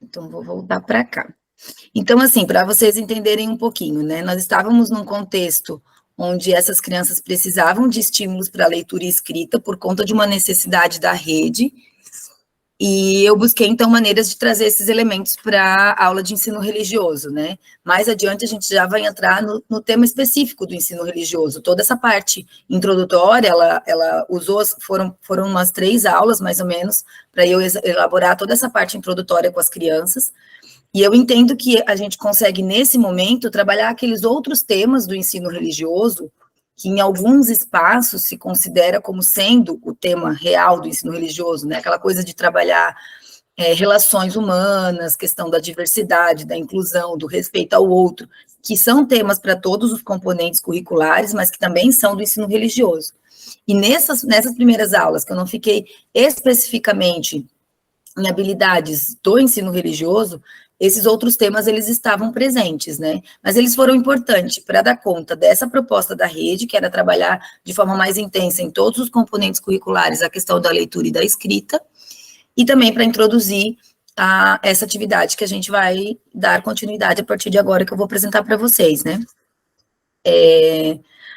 Então, vou voltar para cá. Então, assim, para vocês entenderem um pouquinho, né? Nós estávamos num contexto onde essas crianças precisavam de estímulos para leitura e escrita por conta de uma necessidade da rede, e eu busquei, então, maneiras de trazer esses elementos para a aula de ensino religioso, né? Mais adiante, a gente já vai entrar no tema específico do ensino religioso. Toda essa parte introdutória, ela usou, foram umas 3 aulas, mais ou menos, para eu elaborar toda essa parte introdutória com as crianças. E eu entendo que a gente consegue, nesse momento, trabalhar aqueles outros temas do ensino religioso, que em alguns espaços se considera como sendo o tema real do ensino religioso, né? Aquela coisa de trabalhar relações humanas, questão da diversidade, da inclusão, do respeito ao outro, que são temas para todos os componentes curriculares, mas que também são do ensino religioso. E nessas primeiras aulas, que eu não fiquei especificamente em habilidades do ensino religioso, esses outros temas, eles estavam presentes, né? Mas eles foram importantes para dar conta dessa proposta da rede, que era trabalhar de forma mais intensa em todos os componentes curriculares a questão da leitura e da escrita, e também para introduzir essa atividade que a gente vai dar continuidade a partir de agora, que eu vou apresentar para vocês, né?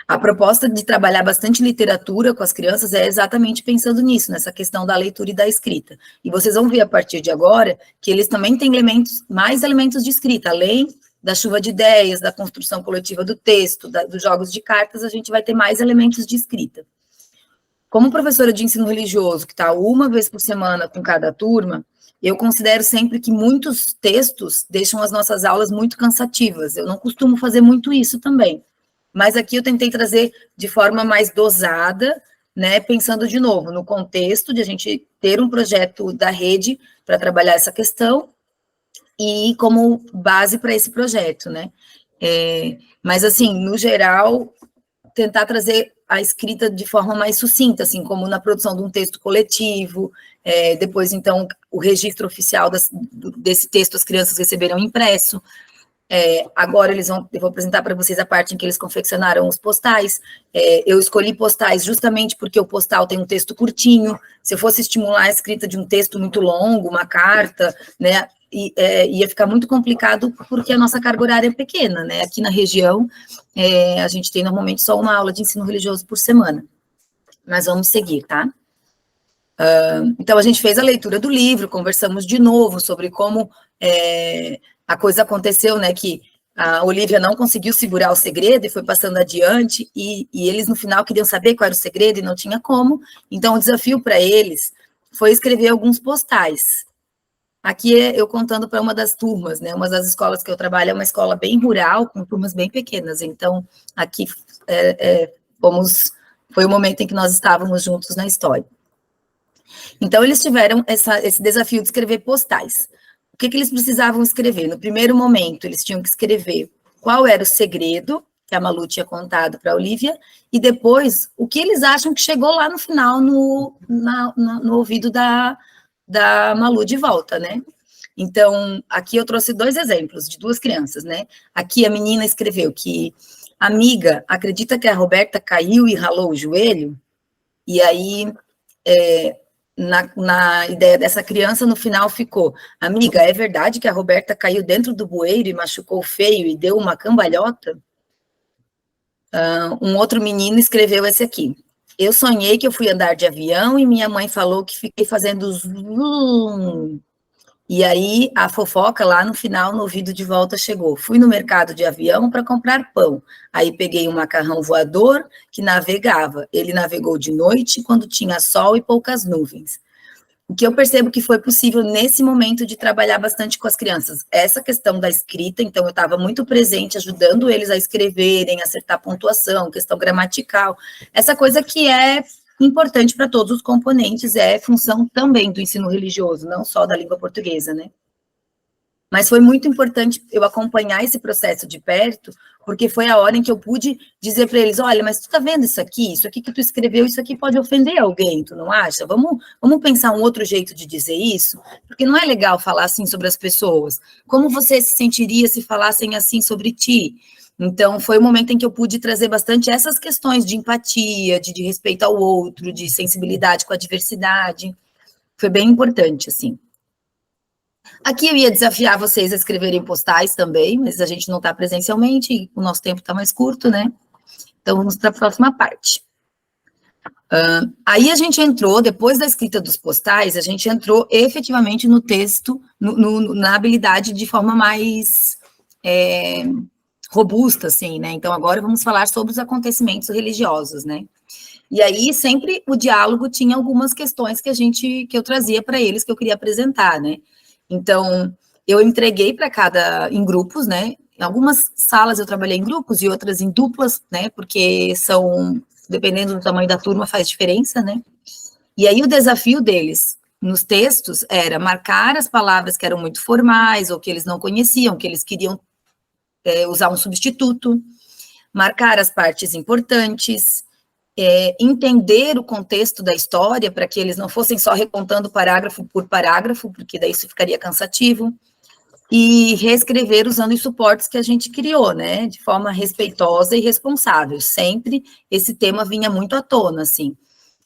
A proposta de trabalhar bastante literatura com as crianças é exatamente pensando nisso, nessa questão da leitura e da escrita. E vocês vão ver a partir de agora que eles também têm mais elementos de escrita, além da chuva de ideias, da construção coletiva do texto, dos jogos de cartas, a gente vai ter mais elementos de escrita. Como professora de ensino religioso, que está uma vez por semana com cada turma, eu considero sempre que muitos textos deixam as nossas aulas muito cansativas. Eu não costumo fazer muito isso também. Mas aqui eu tentei trazer de forma mais dosada, né, pensando de novo no contexto de a gente ter um projeto da rede para trabalhar essa questão e como base para esse projeto, né. Mas, assim, no geral, tentar trazer a escrita de forma mais sucinta, assim, como na produção de um texto coletivo, depois, então, o registro oficial desse texto as crianças receberam impresso. Agora eu vou apresentar para vocês a parte em que eles confeccionaram os postais. Eu escolhi postais justamente porque o postal tem um texto curtinho. Se eu fosse estimular a escrita de um texto muito longo, uma carta, né, ia ficar muito complicado porque a nossa carga horária é pequena, né? Aqui na região, a gente tem normalmente só uma aula de ensino religioso por semana. Mas vamos seguir, tá? Então, a gente fez a leitura do livro, conversamos de novo sobre como a coisa aconteceu, né, que a Olivia não conseguiu segurar o segredo e foi passando adiante, e eles no final queriam saber qual era o segredo e não tinha como, então o desafio para eles foi escrever alguns postais. Aqui eu contando para uma das turmas, né, uma das escolas que eu trabalho é uma escola bem rural, com turmas bem pequenas, então aqui foi o momento em que nós estávamos juntos na história. Então, eles tiveram esse desafio de escrever postais. O que eles precisavam escrever? No primeiro momento, eles tinham que escrever qual era o segredo que a Malu tinha contado para a Olivia, e depois, o que eles acham que chegou lá no final, no ouvido da Malu de volta, né? Então, aqui eu trouxe 2 exemplos de 2 crianças, né? Aqui a menina escreveu que a amiga acredita que a Roberta caiu e ralou o joelho, e aí na ideia dessa criança, no final ficou: amiga, é verdade que a Roberta caiu dentro do bueiro e machucou feio e deu uma cambalhota? Um outro menino escreveu esse aqui: eu sonhei que eu fui andar de avião e minha mãe falou que fiquei fazendo zoom. E aí a fofoca lá no final, no ouvido de volta, chegou: fui no mercado de avião para comprar pão, aí peguei um macarrão voador que navegava, ele navegou de noite quando tinha sol e poucas nuvens. O que eu percebo que foi possível nesse momento de trabalhar bastante com as crianças, essa questão da escrita, então eu estava muito presente, ajudando eles a escreverem, acertar pontuação, questão gramatical, essa coisa que é importante para todos os componentes, é função também do ensino religioso, não só da língua portuguesa, né? Mas foi muito importante eu acompanhar esse processo de perto, porque foi a hora em que eu pude dizer para eles: olha, mas tu tá vendo isso aqui que tu escreveu, isso aqui pode ofender alguém, tu não acha? Vamos pensar um outro jeito de dizer isso? Porque não é legal falar assim sobre as pessoas. Como você se sentiria se falassem assim sobre ti? Então, foi o momento em que eu pude trazer bastante essas questões de empatia, de respeito ao outro, de sensibilidade com a diversidade. Foi bem importante, assim. Aqui eu ia desafiar vocês a escreverem postais também, mas a gente não está presencialmente, e o nosso tempo está mais curto, né? Então, vamos para a próxima parte. Aí a gente entrou, depois da escrita dos postais, a gente entrou efetivamente no texto, na habilidade de forma mais robusta, assim, né? Então, agora vamos falar sobre os acontecimentos religiosos, né? E aí, sempre o diálogo tinha algumas questões que eu trazia para eles, que eu queria apresentar, né? Então, eu entreguei para em grupos, né? Em algumas salas eu trabalhei em grupos e outras em duplas, né? Porque dependendo do tamanho da turma, faz diferença, né? E aí o desafio deles nos textos era marcar as palavras que eram muito formais ou que eles não conheciam, que eles queriam usar um substituto, marcar as partes importantes, entender o contexto da história para que eles não fossem só recontando parágrafo por parágrafo, porque daí isso ficaria cansativo, e reescrever usando os suportes que a gente criou, né, de forma respeitosa e responsável. Sempre esse tema vinha muito à tona, assim.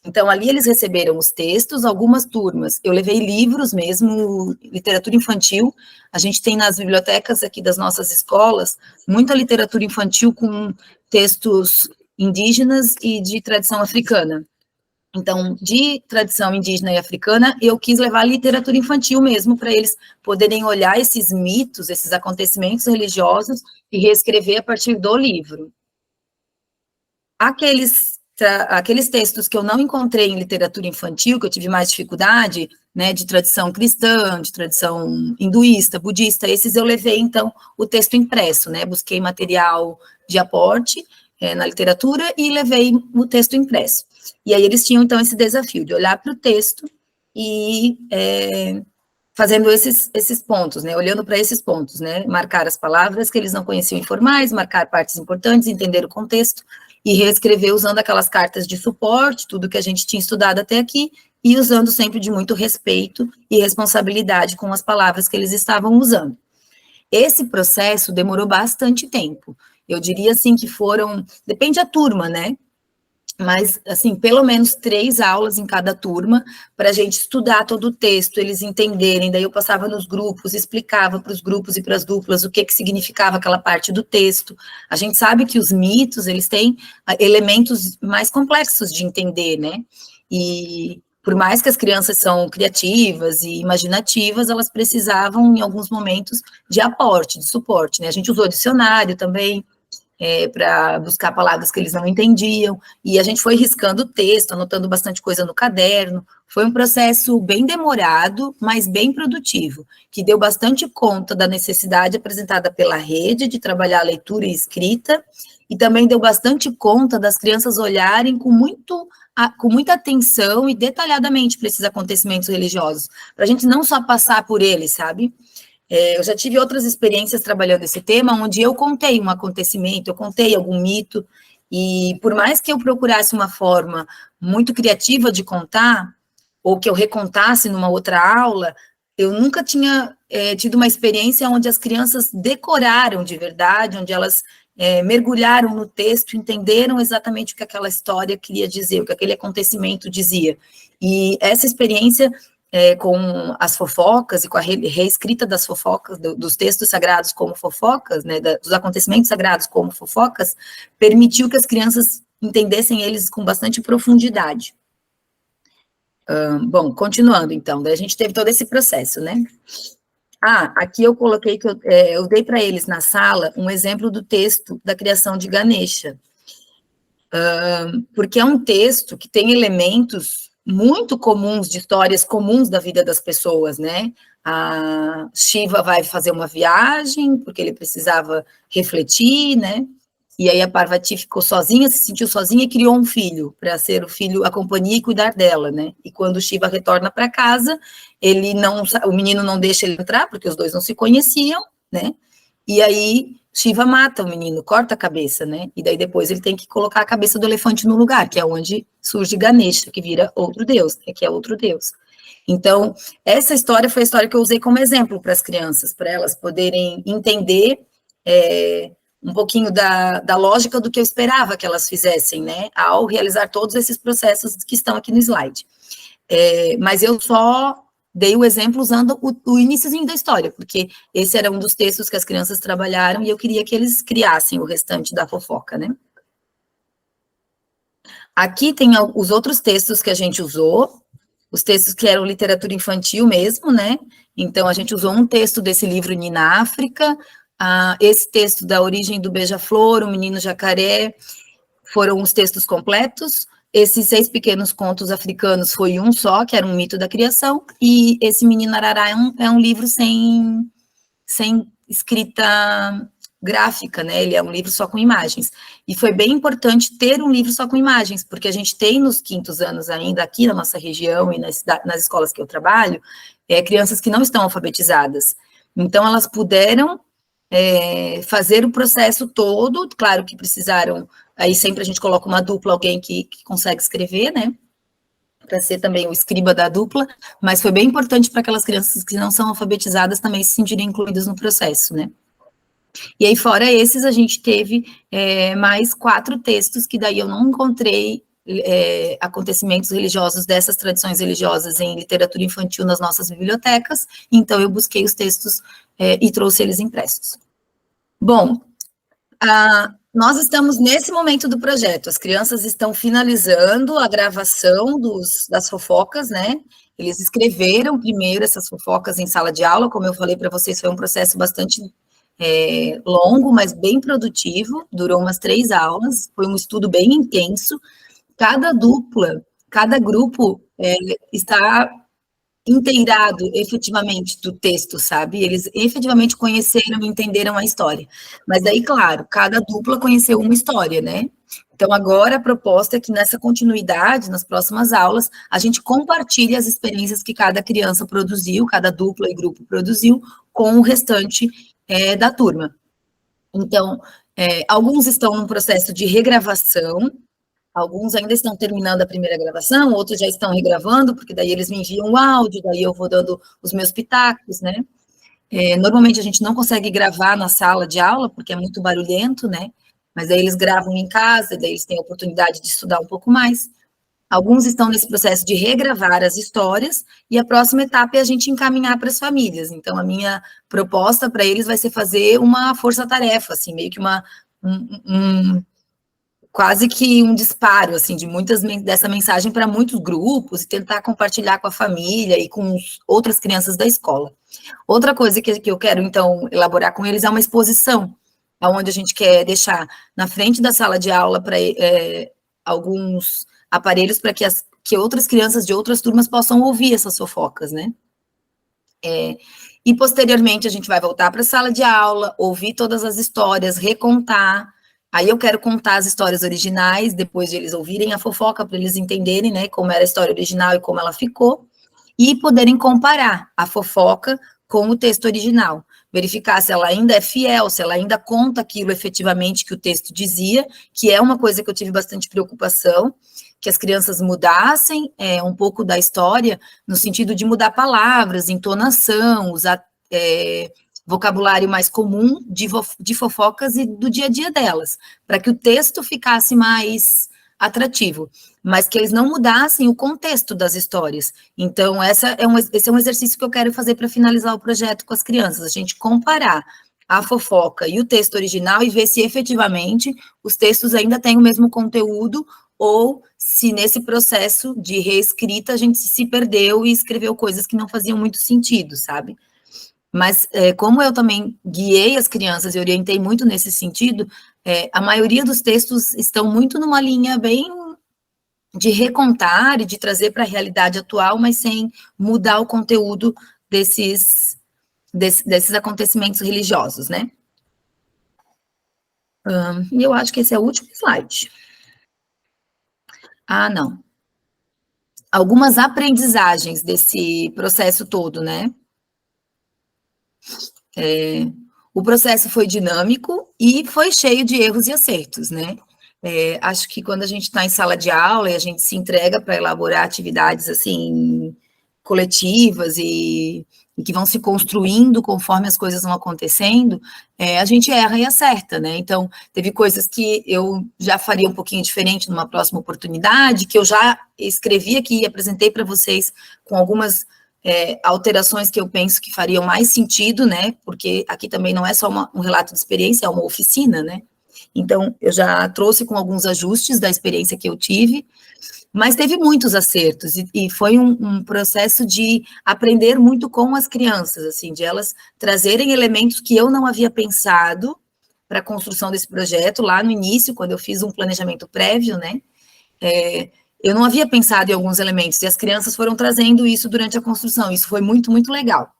Então, ali eles receberam os textos, algumas turmas, eu levei livros mesmo, literatura infantil, a gente tem nas bibliotecas aqui das nossas escolas, muita literatura infantil com textos indígenas e de tradição africana. Então, de tradição indígena e africana, eu quis levar literatura infantil mesmo, para eles poderem olhar esses mitos, esses acontecimentos religiosos e reescrever a partir do livro. Aqueles textos que eu não encontrei em literatura infantil, que eu tive mais dificuldade, né, de tradição cristã, de tradição hinduísta, budista, esses eu levei, então, o texto impresso, né, busquei material de aporte na literatura e levei o texto impresso. E aí eles tinham, então, esse desafio de olhar para o texto e fazendo esses pontos, né, olhando para esses pontos, né, marcar as palavras que eles não conheciam informais, marcar partes importantes, entender o contexto, e reescrever usando aquelas cartas de suporte, tudo que a gente tinha estudado até aqui, e usando sempre de muito respeito e responsabilidade com as palavras que eles estavam usando. Esse processo demorou bastante tempo. Eu diria, assim, que depende da turma, né? Mas, assim, pelo menos 3 aulas em cada turma, para a gente estudar todo o texto, eles entenderem, daí eu passava nos grupos, explicava para os grupos e para as duplas o que significava aquela parte do texto. A gente sabe que os mitos, eles têm elementos mais complexos de entender, né? E por mais que as crianças são criativas e imaginativas, elas precisavam, em alguns momentos, de aporte, de suporte, né? A gente usou dicionário também, para buscar palavras que eles não entendiam, e a gente foi riscando o texto, anotando bastante coisa no caderno. Foi um processo bem demorado, mas bem produtivo, que deu bastante conta da necessidade apresentada pela rede de trabalhar a leitura e escrita, e também deu bastante conta das crianças olharem com muita atenção e detalhadamente para esses acontecimentos religiosos, para a gente não só passar por eles, sabe? Eu já tive outras experiências trabalhando esse tema, onde eu contei um acontecimento, eu contei algum mito, e por mais que eu procurasse uma forma muito criativa de contar, ou que eu recontasse numa outra aula, eu nunca tinha tido uma experiência onde as crianças decoraram de verdade, onde elas mergulharam no texto, entenderam exatamente o que aquela história queria dizer, o que aquele acontecimento dizia. E essa experiência com as fofocas e com a reescrita das fofocas, dos textos sagrados como fofocas, né, dos acontecimentos sagrados como fofocas, permitiu que as crianças entendessem eles com bastante profundidade. Bom, continuando então, daí a gente teve todo esse processo, né? Aqui eu coloquei que eu dei para eles na sala um exemplo do texto da criação de Ganesha, porque é um texto que tem elementos muito comuns, de histórias comuns da vida das pessoas, né? A Shiva vai fazer uma viagem, porque ele precisava refletir, né? E aí a Parvati ficou sozinha, se sentiu sozinha e criou um filho, para ser o filho, a companhia e cuidar dela, né? E quando Shiva retorna para casa, o menino não deixa ele entrar, porque os dois não se conheciam, né? E aí Shiva mata o menino, corta a cabeça, né? E daí depois ele tem que colocar a cabeça do elefante no lugar, que é onde surge Ganesha, que vira outro deus, que é outro deus. Então, essa história foi a história que eu usei como exemplo para as crianças, para elas poderem entender um pouquinho da lógica do que eu esperava que elas fizessem, né? Ao realizar todos esses processos que estão aqui no slide. Mas eu só dei o exemplo usando o iniciozinho da história, porque esse era um dos textos que as crianças trabalharam e eu queria que eles criassem o restante da fofoca, né? Aqui tem os outros textos que a gente usou, os textos que eram literatura infantil mesmo, né? Então, a gente usou um texto desse livro Nina África, esse texto da Origem do Beija-Flor, O Menino Jacaré, foram os textos completos. Esses 6 pequenos contos africanos foi um só, que era um mito da criação, e esse Menino Arará é um livro sem escrita gráfica, né? Ele é um livro só com imagens. E foi bem importante ter um livro só com imagens, porque a gente tem nos quintos anos ainda, aqui na nossa região e nas escolas que eu trabalho, crianças que não estão alfabetizadas. Então, elas puderam fazer o processo todo, claro que precisaram, aí sempre a gente coloca uma dupla, alguém que consegue escrever, né? Para ser também o escriba da dupla, mas foi bem importante para aquelas crianças que não são alfabetizadas também se sentirem incluídas no processo, né? E aí, fora esses, a gente teve mais 4 textos que daí eu não encontrei acontecimentos religiosos dessas tradições religiosas em literatura infantil nas nossas bibliotecas, então eu busquei os textos e trouxe eles impressos. Bom, nós estamos nesse momento do projeto, as crianças estão finalizando a gravação das fofocas, né? Eles escreveram primeiro essas fofocas em sala de aula, como eu falei para vocês, foi um processo bastante longo, mas bem produtivo, durou umas 3 aulas, foi um estudo bem intenso. Cada dupla, cada grupo está inteirado efetivamente do texto, sabe? Eles efetivamente conheceram e entenderam a história. Mas aí, claro, cada dupla conheceu uma história, né? Então, agora a proposta é que nessa continuidade, nas próximas aulas, a gente compartilhe as experiências que cada criança produziu, cada dupla e grupo produziu, com o restante da turma. Então, alguns estão num processo de regravação, alguns ainda estão terminando a primeira gravação, outros já estão regravando, porque daí eles me enviam o áudio, daí eu vou dando os meus pitacos, né? Normalmente a gente não consegue gravar na sala de aula, porque é muito barulhento, né? Mas daí eles gravam em casa, daí eles têm a oportunidade de estudar um pouco mais. Alguns estão nesse processo de regravar as histórias, e a próxima etapa é a gente encaminhar para as famílias. Então, a minha proposta para eles vai ser fazer uma força-tarefa, assim, meio que quase que um disparo, assim, de dessa mensagem para muitos grupos, e tentar compartilhar com a família e com outras crianças da escola. Outra coisa que eu quero, então, elaborar com eles é uma exposição, onde a gente quer deixar na frente da sala de aula para alguns aparelhos para que outras crianças de outras turmas possam ouvir essas fofocas, né? E, posteriormente, a gente vai voltar para a sala de aula, ouvir todas as histórias, recontar. Aí eu quero contar as histórias originais, depois de eles ouvirem a fofoca, para eles entenderem, né, como era a história original e como ela ficou, e poderem comparar a fofoca com o texto original, verificar se ela ainda é fiel, se ela ainda conta aquilo efetivamente que o texto dizia, que é uma coisa que eu tive bastante preocupação, que as crianças mudassem um pouco da história, no sentido de mudar palavras, entonação, usar vocabulário mais comum de fofocas e do dia a dia delas, para que o texto ficasse mais atrativo, mas que eles não mudassem o contexto das histórias. Então, esse é um exercício que eu quero fazer para finalizar o projeto com as crianças, a gente comparar a fofoca e o texto original e ver se efetivamente os textos ainda têm o mesmo conteúdo, ou se nesse processo de reescrita a gente se perdeu e escreveu coisas que não faziam muito sentido, sabe? Mas, como eu também guiei as crianças e orientei muito nesse sentido, a maioria dos textos estão muito numa linha bem de recontar e de trazer para a realidade atual, mas sem mudar o conteúdo desses acontecimentos religiosos, né? E eu acho que esse é o último slide. Não. Algumas aprendizagens desse processo todo, né? O processo foi dinâmico e foi cheio de erros e acertos, né? Acho que quando a gente está em sala de aula e a gente se entrega para elaborar atividades, assim, coletivas e que vão se construindo conforme as coisas vão acontecendo, a gente erra e acerta, né? Então, teve coisas que eu já faria um pouquinho diferente numa próxima oportunidade, que eu já escrevi aqui e apresentei para vocês com algumas alterações que eu penso que fariam mais sentido, né? Porque aqui também não é só um relato de experiência, é uma oficina, né? Então, eu já trouxe com alguns ajustes da experiência que eu tive, mas teve muitos acertos, e foi um processo de aprender muito com as crianças, assim, de elas trazerem elementos que eu não havia pensado para a construção desse projeto, lá no início, quando eu fiz um planejamento prévio, né? Eu não havia pensado em alguns elementos, e as crianças foram trazendo isso durante a construção, isso foi muito, muito legal.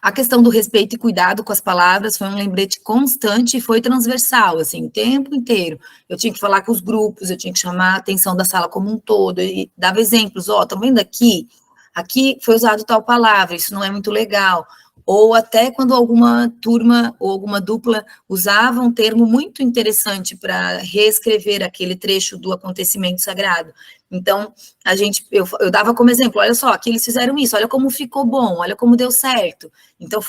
A questão do respeito e cuidado com as palavras foi um lembrete constante e foi transversal, assim, o tempo inteiro. Eu tinha que falar com os grupos, eu tinha que chamar a atenção da sala como um todo, e dava exemplos, estão vendo aqui? Aqui foi usado tal palavra, isso não é muito legal. Ou até quando alguma turma ou alguma dupla usava um termo muito interessante para reescrever aquele trecho do acontecimento sagrado. Então, eu dava como exemplo, olha só, aqui eles fizeram isso, olha como ficou bom, olha como deu certo. Então,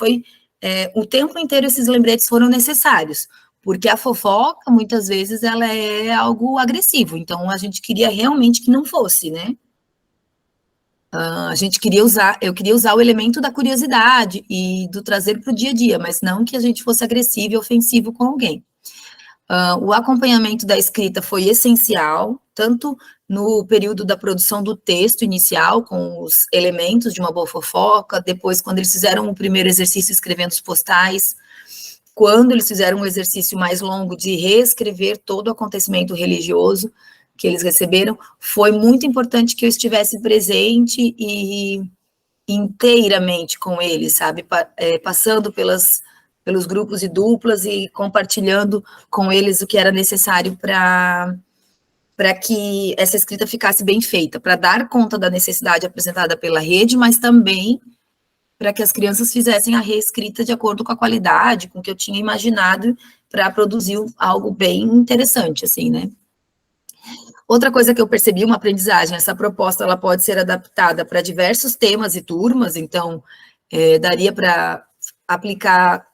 o tempo inteiro esses lembretes foram necessários, porque a fofoca, muitas vezes, ela é algo agressivo, então a gente queria realmente que não fosse, né? Eu queria usar o elemento da curiosidade e do trazer para o dia a dia, mas não que a gente fosse agressivo e ofensivo com alguém. O acompanhamento da escrita foi essencial, tanto no período da produção do texto inicial, com os elementos de uma boa fofoca, depois, quando eles fizeram o primeiro exercício escrevendo os postais, quando eles fizeram um exercício mais longo de reescrever todo o acontecimento religioso que eles receberam, foi muito importante que eu estivesse presente e inteiramente com eles, sabe, passando pelos grupos e duplas e compartilhando com eles o que era necessário para que essa escrita ficasse bem feita, para dar conta da necessidade apresentada pela rede, mas também para que as crianças fizessem a reescrita de acordo com a qualidade, com o que eu tinha imaginado, para produzir algo bem interessante, assim, né? Outra coisa que eu percebi, uma aprendizagem, essa proposta ela pode ser adaptada para diversos temas e turmas, então daria para aplicar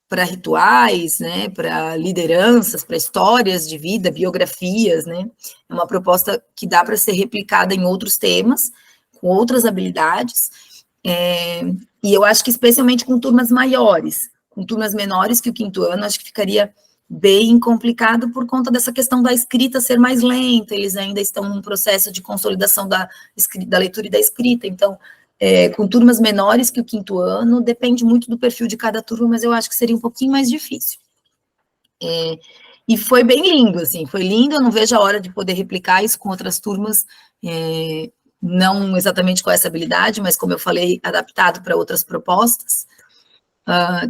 para rituais, né, para lideranças, para histórias de vida, biografias, né? É uma proposta que dá para ser replicada em outros temas, com outras habilidades, e eu acho que especialmente com turmas maiores, com turmas menores que o quinto ano, acho que ficaria bem complicado por conta dessa questão da escrita ser mais lenta, eles ainda estão num processo de consolidação da leitura e da escrita, então, com turmas menores que o quinto ano, depende muito do perfil de cada turma, mas eu acho que seria um pouquinho mais difícil. E foi bem lindo, assim, foi lindo, eu não vejo a hora de poder replicar isso com outras turmas, não exatamente com essa habilidade, mas como eu falei, adaptado para outras propostas,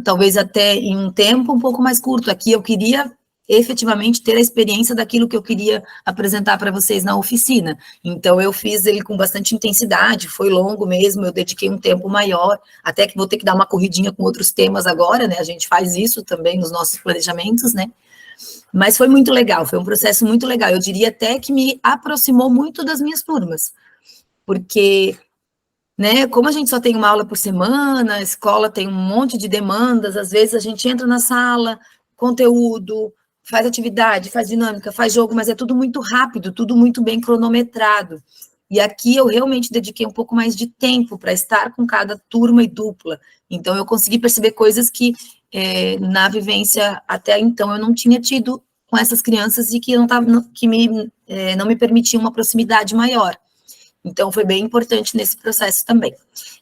talvez até em um tempo um pouco mais curto. Aqui eu queria efetivamente ter a experiência daquilo que eu queria apresentar para vocês na oficina. Então, eu fiz ele com bastante intensidade, foi longo mesmo, eu dediquei um tempo maior, até que vou ter que dar uma corridinha com outros temas agora, né? A gente faz isso também nos nossos planejamentos, né? Mas foi muito legal, foi um processo muito legal. Eu diria até que me aproximou muito das minhas turmas, porque, né, como a gente só tem uma aula por semana, a escola tem um monte de demandas, às vezes a gente entra na sala, conteúdo, faz atividade, faz dinâmica, faz jogo, mas é tudo muito rápido, tudo muito bem cronometrado. E aqui eu realmente dediquei um pouco mais de tempo para estar com cada turma e dupla. Então eu consegui perceber coisas que na vivência até então eu não tinha tido com essas crianças e que não me permitiam uma proximidade maior. Então, foi bem importante nesse processo também.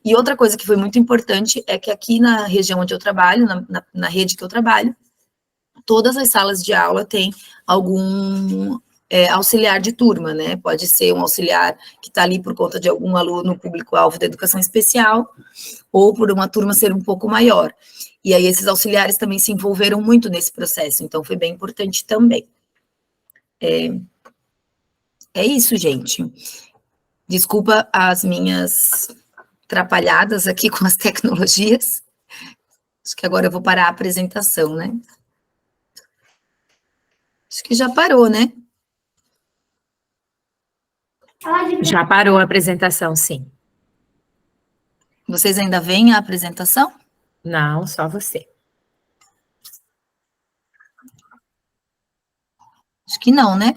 E outra coisa que foi muito importante é que aqui na região onde eu trabalho, na rede que eu trabalho, todas as salas de aula têm algum auxiliar de turma, né? Pode ser um auxiliar que está ali por conta de algum aluno público-alvo da educação especial, ou por uma turma ser um pouco maior. E aí, esses auxiliares também se envolveram muito nesse processo, então foi bem importante também. É isso, gente. Desculpa as minhas atrapalhadas aqui com as tecnologias. Acho que agora eu vou parar a apresentação, né? Acho que já parou, né? Já parou a apresentação, sim. Vocês ainda veem a apresentação? Não, só você. Acho que não, né?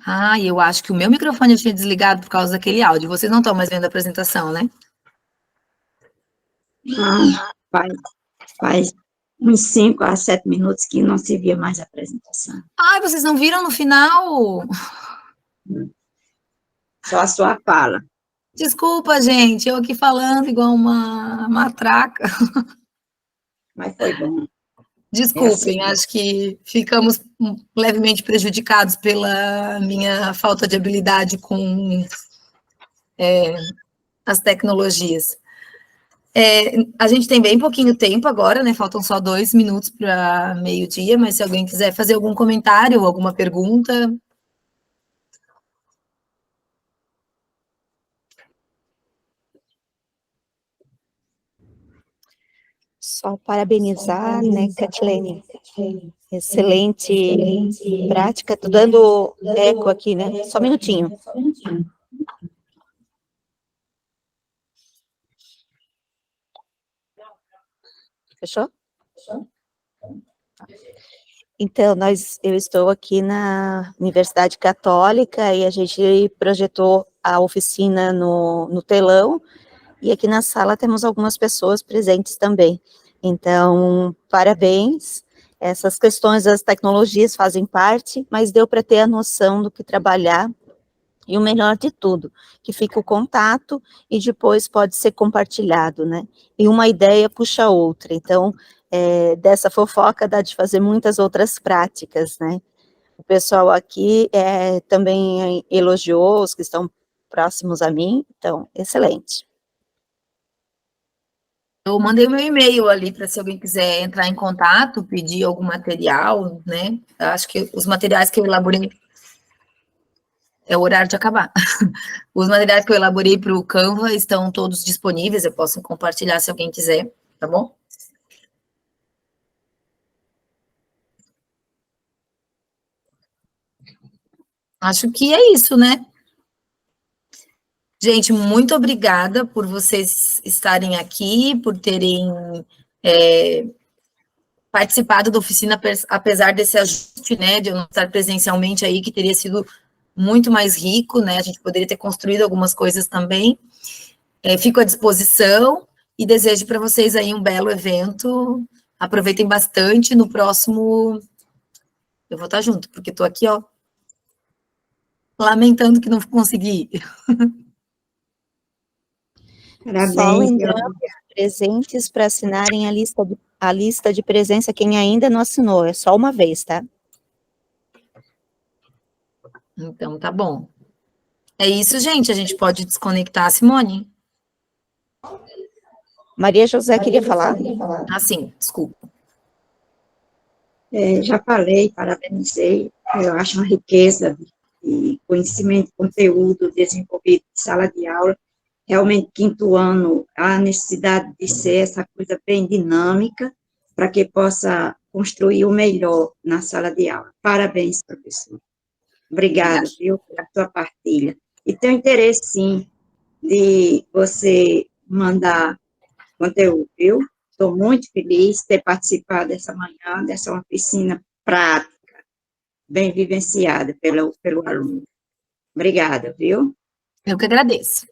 Ah, e eu acho que o meu microfone eu tinha desligado por causa daquele áudio. Vocês não estão mais vendo a apresentação, né? Não, faz uns 5 a 7 minutos que não se via mais a apresentação. Ai, vocês não viram no final? Só a sua fala. Desculpa, gente, eu aqui falando igual uma matraca. Mas foi bom. Desculpem, É assim. acho que ficamos levemente prejudicados pela minha falta de habilidade com as tecnologias. A gente tem bem pouquinho tempo agora, né? Faltam só 2 minutos para meio-dia, mas se alguém quiser fazer algum comentário ou alguma pergunta. Só parabenizar, né, Catilene? Excelente prática. Tô dando eco aqui, né? Só um minutinho. Fechou? Então, eu estou aqui na Universidade Católica e a gente projetou a oficina no telão, e aqui na sala temos algumas pessoas presentes também. Então, parabéns. Essas questões das tecnologias fazem parte, mas deu para ter a noção do que trabalhar, e o melhor de tudo, que fica o contato e depois pode ser compartilhado, né? E uma ideia puxa a outra. Então, dessa fofoca dá de fazer muitas outras práticas, né? O pessoal aqui também elogiou os que estão próximos a mim, então, excelente. Eu mandei o meu e-mail ali para se alguém quiser entrar em contato, pedir algum material, né? Acho que os materiais que eu elaborei. É o horário de acabar. Os materiais que eu elaborei para o Canva estão todos disponíveis, eu posso compartilhar se alguém quiser, tá bom? Acho que é isso, né? Gente, muito obrigada por vocês estarem aqui, por terem participado da oficina, apesar desse ajuste, né, de eu não estar presencialmente aí, que teria sido muito mais rico, né, a gente poderia ter construído algumas coisas também. Fico à disposição e desejo para vocês aí um belo evento, aproveitem bastante, no próximo eu vou estar junto, porque estou aqui, ó, lamentando que não consegui. Parabéns. Só lembrando, presentes para assinarem a lista de presença, quem ainda não assinou, é só uma vez, tá? Então, tá bom. É isso, gente, a gente pode desconectar a Simone? Maria José queria falar. Ah, sim, desculpa. Já falei, parabenizei. Eu acho uma riqueza de conhecimento, conteúdo desenvolvido em sala de aula. Realmente, quinto ano, há necessidade de ser essa coisa bem dinâmica, para que possa construir o melhor na sala de aula. Parabéns, professor. Obrigada, viu, pela sua partilha. E tenho interesse, sim, de você mandar conteúdo, viu? Estou muito feliz de ter participado dessa manhã, dessa oficina prática, bem vivenciada pelo aluno. Obrigada, viu? Eu que agradeço.